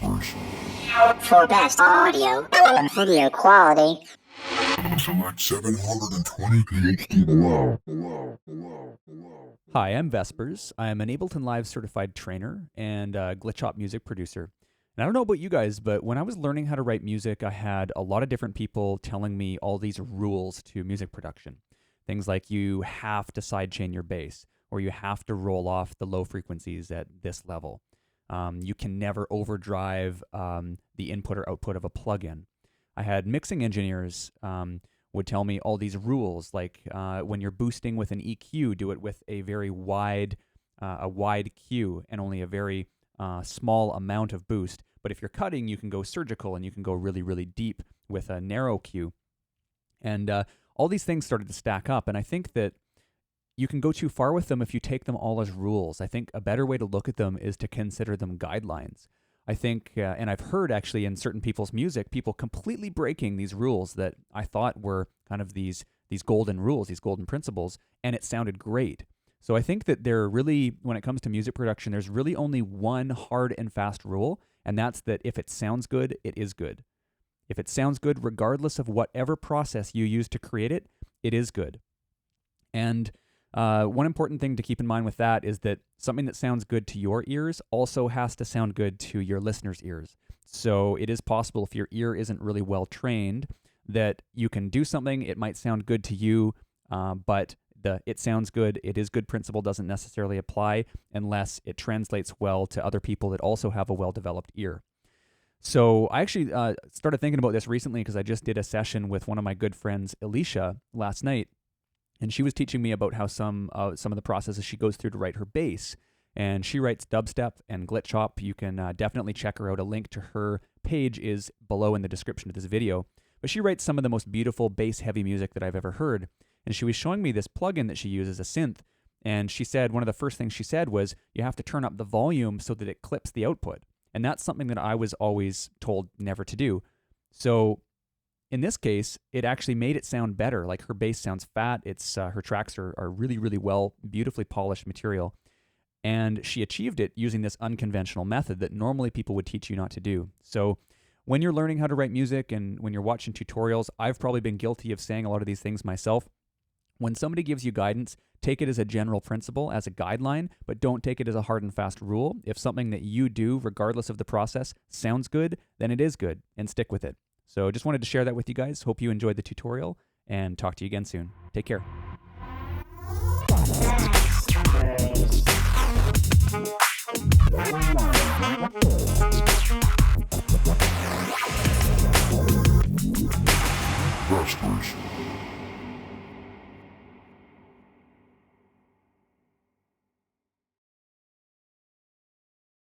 For best audio and video quality, select 720 PHD below. Hi, I'm Vespers. I'm an Ableton Live certified trainer and a glitch-hop music producer. And I don't know about you guys, but when I was learning how to write music, I had a lot of different people telling me all these rules to music production. Things like you have to sidechain your bass, or you have to roll off the low frequencies at this level. You can never overdrive the input or output of a plugin. I had mixing engineers would tell me all these rules, like when you're boosting with an EQ, do it with a very wide Q and only a very small amount of boost. But if you're cutting, you can go surgical and you can go really, really deep with a narrow Q. And all these things started to stack up, and I think that you can go too far with them if you take them all as rules. I think a better way to look at them is to consider them guidelines. I think, and I've heard actually in certain people's music, people completely breaking these rules that I thought were kind of these golden rules, these golden principles, and it sounded great. So I think that there really, when it comes to music production, there's really only one hard and fast rule, and that's that if it sounds good, it is good. If it sounds good, regardless of whatever process you use to create it, it is good. And one important thing to keep in mind with that is that something that sounds good to your ears also has to sound good to your listeners' ears. So it is possible if your ear isn't really well trained that you can do something, it might sound good to you, but the it sounds good, it is good principle doesn't necessarily apply unless it translates well to other people that also have a well-developed ear. So I actually started thinking about this recently because I just did a session with one of my good friends, ill-esha, last night. And she was teaching me about how some of the processes she goes through to write her bass. And she writes dubstep and glitch-hop. You can definitely check her out. A link to her page is below in the description of this video. But she writes some of the most beautiful bass-heavy music that I've ever heard. And she was showing me this plugin that she uses, a synth. And she said, one of the first things she said was, you have to turn up the volume so that it clips the output. And that's something that I was always told never to do. So in this case, it actually made it sound better. Like her bass sounds fat. It's her tracks are really, really well, beautifully polished material. And she achieved it using this unconventional method that normally people would teach you not to do. So when you're learning how to write music and when you're watching tutorials, I've probably been guilty of saying a lot of these things myself. When somebody gives you guidance, take it as a general principle, as a guideline, but don't take it as a hard and fast rule. If something that you do, regardless of the process, sounds good, then it is good, and stick with it. So just wanted to share that with you guys. Hope you enjoyed the tutorial, and talk to you again soon. Take care. Vespers.